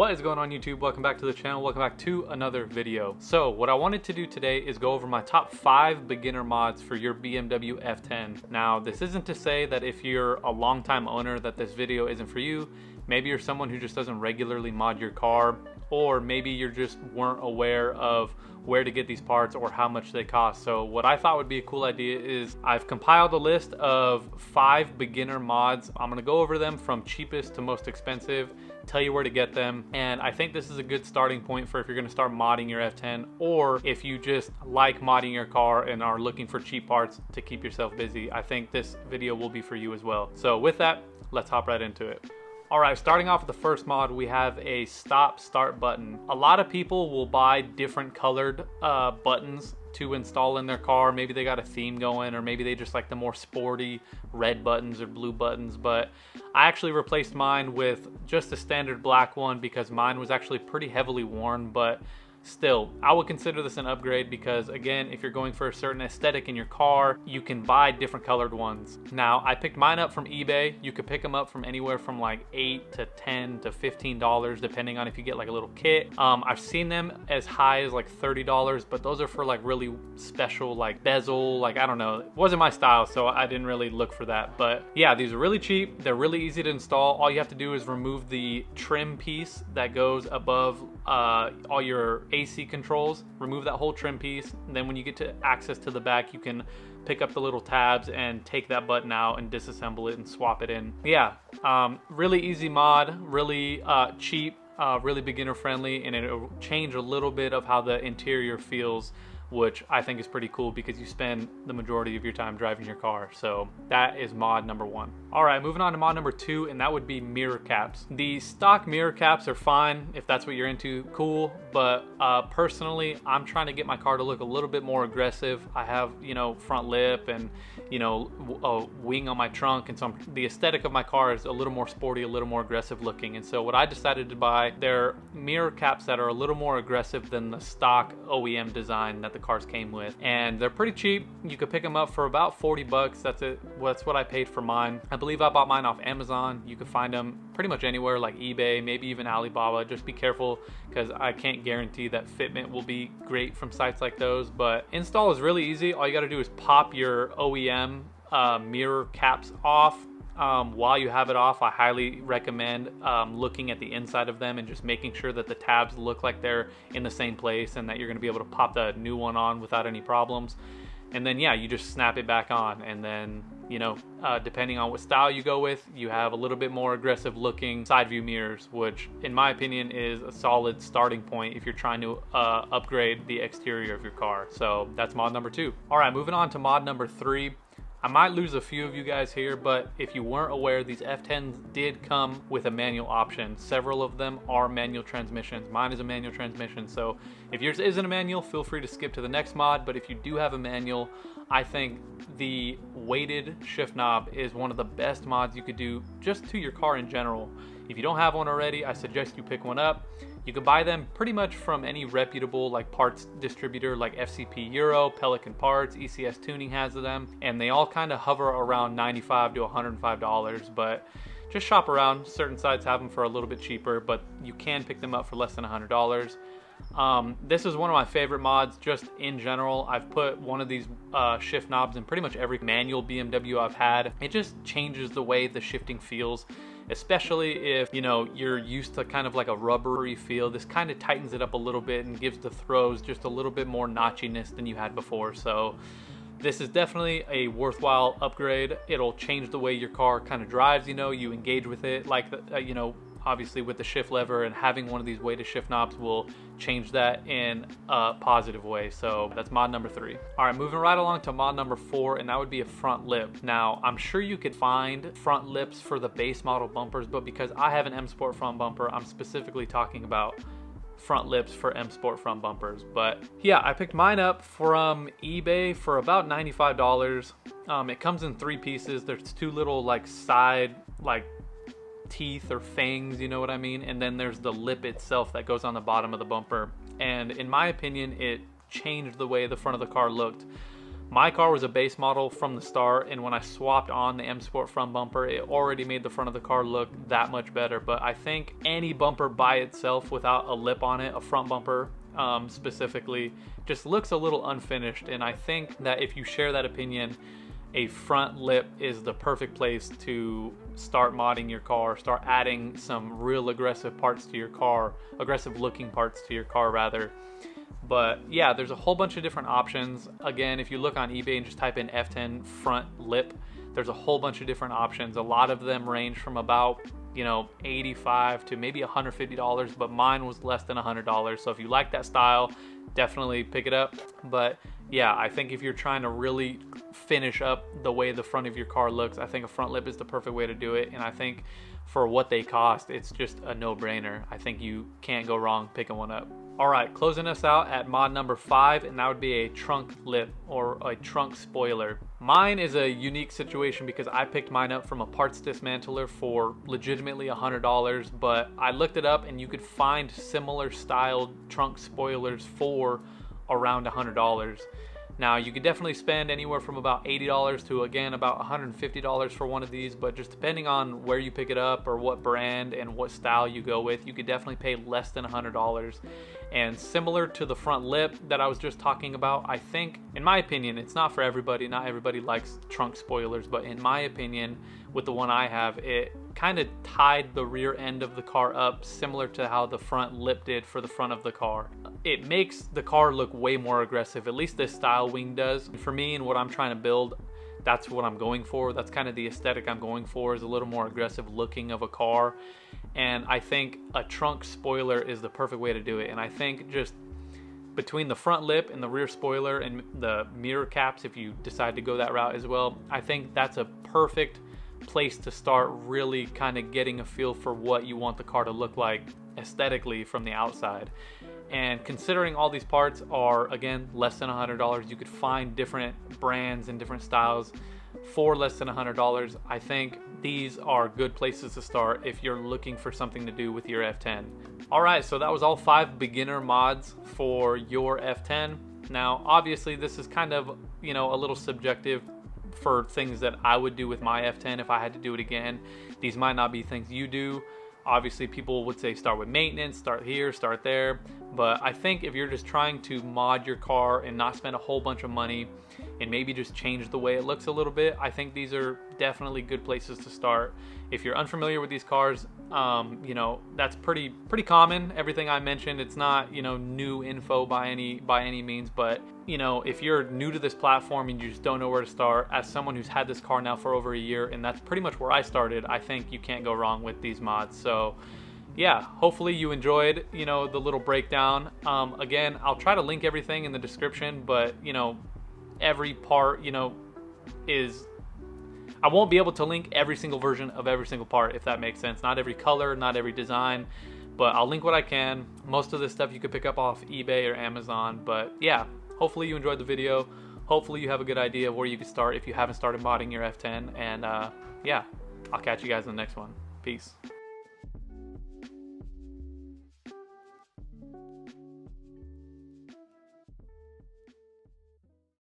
What is going on YouTube? Welcome back to the channel. Welcome back to another video. So what I wanted to do today is go over my top 5 beginner mods for your BMW F10. Now this isn't to say that if you're a longtime owner that this video isn't for you. Maybe you're someone who just doesn't regularly mod your car, or maybe you just weren't aware of where to get these parts or how much they cost. So what I thought would be a cool idea is I've compiled a list of 5 beginner mods. I'm gonna go over them from cheapest to most expensive, tell you where to get them, and I think this is a good starting point for if you're gonna start modding your F10, or if you just like modding your car and are looking for cheap parts to keep yourself busy. I think this video will be for you as well. So with that, let's hop right into it. Alright, starting off with the first mod, we have a stop start button. A lot of people will buy different colored buttons to install in their car. Maybe they got a theme going, or maybe they just like the more sporty red buttons or blue buttons, but I actually replaced mine with just a standard black one because mine was actually pretty heavily worn. But still, I would consider this an upgrade because, again, if you're going for a certain aesthetic in your car, you can buy different colored ones. Now, I picked mine up from eBay. You could pick them up from anywhere from like $8 to $10 to $15, depending on if you get like a little kit. I've seen them as high as like $30, but those are for like really special, like bezel, like I don't know. It wasn't my style, so I didn't really look for that. But yeah, these are really cheap. They're really easy to install. All you have to do is remove the trim piece that goes above all your AC controls. Remove that whole trim piece, and then when you get to access to the back, you can pick up the little tabs and take that button out and disassemble it and swap it in. Yeah, really easy mod, really cheap, really beginner friendly, and it'll change a little bit of how the interior feels, which I think is pretty cool because you spend the majority of your time driving your car. So that is mod number 1. All right, moving on to mod number 2, and that would be mirror caps. The stock mirror caps are fine if that's what you're into, cool. But personally, I'm trying to get my car to look a little bit more aggressive. I have, front lip and, a wing on my trunk, and so the aesthetic of my car is a little more sporty, a little more aggressive looking. And so what I decided to buy, they're mirror caps that are a little more aggressive than the stock OEM design that the cars came with, and they're pretty cheap. You could pick them up for about 40 bucks. That's what I paid for mine. I believe I bought mine off Amazon. You can find them pretty much anywhere, like eBay, maybe even Alibaba. Just be careful because I can't guarantee that fitment will be great from sites like those, but install is really easy. All you got to do is pop your OEM mirror caps off. While you have it off, I highly recommend looking at the inside of them and just making sure that the tabs look like they're in the same place and that you're going to be able to pop the new one on without any problems. And then yeah, you just snap it back on, and then depending on what style you go with, you have a little bit more aggressive looking side view mirrors, which in my opinion is a solid starting point if you're trying to upgrade the exterior of your car. So that's mod number 2. All right, moving on to mod number 3. I might lose a few of you guys here, but if you weren't aware, these F10s did come with a manual option. Several of them are manual transmissions. Mine is a manual transmission, so if yours isn't a manual, feel free to skip to the next mod. But if you do have a manual, I think the weighted shift knob is one of the best mods you could do just to your car in general. If you don't have one already, I suggest you pick one up. You can buy them pretty much from any reputable like parts distributor like FCP Euro, Pelican Parts, ECS Tuning has them, and they all kind of hover around $95 to $105, but just shop around. Certain sites have them for a little bit cheaper, but you can pick them up for less than $100. This is one of my favorite mods just in general. I've put one of these shift knobs in pretty much every manual BMW I've had. It just changes the way the shifting feels, especially if you're used to kind of like a rubbery feel. This kind of tightens it up a little bit and gives the throws just a little bit more notchiness than you had before. So this is definitely a worthwhile upgrade. It'll change the way your car kind of drives. You engage with it, like obviously with the shift lever, and having one of these weighted shift knobs will change that in a positive way. So that's mod number 3. All right, moving right along to mod number 4, and that would be a front lip. Now, I'm sure you could find front lips for the base model bumpers, but because I have an M Sport front bumper, I'm specifically talking about front lips for M Sport front bumpers. But yeah, I picked mine up from eBay for about $95. It comes in 3 pieces. There's 2 little like side teeth or fangs, you know what I mean, and then there's the lip itself that goes on the bottom of the bumper. And in my opinion, it changed the way the front of the car looked. My car was a base model from the start, and when I swapped on the M Sport front bumper, it already made the front of the car look that much better. But I think any bumper by itself without a lip on it, a front bumper specifically, just looks a little unfinished. And I think that if you share that opinion, a front lip is the perfect place to start modding your car, start adding some real aggressive parts to your car, aggressive looking parts to your car rather. But yeah, there's a whole bunch of different options. Again, if you look on eBay and just type in F10 front lip, there's a whole bunch of different options. A lot of them range from about, you know, $85 to maybe $150, but mine was less than $100. So if you like that style, definitely pick it up. But yeah, I think if you're trying to really finish up the way the front of your car looks, I think a front lip is the perfect way to do it. And I think for what they cost, it's just a no-brainer. I think you can't go wrong picking one up. All right, closing us out at mod number 5, and that would be a trunk lip or a trunk spoiler. Mine is a unique situation because I picked mine up from a parts dismantler for legitimately $100, but I looked it up and you could find similar styled trunk spoilers for around $100. Now, you could definitely spend anywhere from about $80 to, again, about $150 for one of these, but just depending on where you pick it up or what brand and what style you go with, you could definitely pay less than $100. And similar to the front lip that I was just talking about, I think, in my opinion, it's not for everybody. Not everybody likes trunk spoilers, but in my opinion, with the one I have, it kind of tied the rear end of the car up similar to how the front lip did for the front of the car. It makes the car look way more aggressive, at least this style wing does. And for me and what I'm trying to build, that's what I'm going for. That's kind of the aesthetic I'm going for, is a little more aggressive looking of a car. And I think a trunk spoiler is the perfect way to do it. And I think just between the front lip and the rear spoiler and the mirror caps, if you decide to go that route as well, I think that's a perfect place to start really kind of getting a feel for what you want the car to look like aesthetically from the outside. And considering all these parts are, again, less than $100, you could find different brands and different styles for less than $100. I think these are good places to start if you're looking for something to do with your F10. All right, so that was all 5 beginner mods for your F10. Now, obviously, this is kind of, you know, a little subjective for things that I would do with my F10 if I had to do it again. These might not be things you do. Obviously, people would say start with maintenance, start here, start there. But I think if you're just trying to mod your car and not spend a whole bunch of money and maybe just change the way it looks a little bit, I think these are definitely good places to start. If you're unfamiliar with these cars, you know, that's pretty common. Everything I mentioned, it's not, you know, new info by any means, but you know, if you're new to this platform and you just don't know where to start, as someone who's had this car now for over a year, and that's pretty much where I started, I think you can't go wrong with these mods. So yeah, hopefully you enjoyed, you know, the little breakdown. Again, I'll try to link everything in the description, but you know, every part, you know, I won't be able to link every single version of every single part, if that makes sense. Not every color, not every design, but I'll link what I can. Most of this stuff you could pick up off eBay or Amazon, but yeah, hopefully you enjoyed the video. Hopefully you have a good idea of where you can start if you haven't started modding your F10, and yeah, I'll catch you guys in the next one. Peace.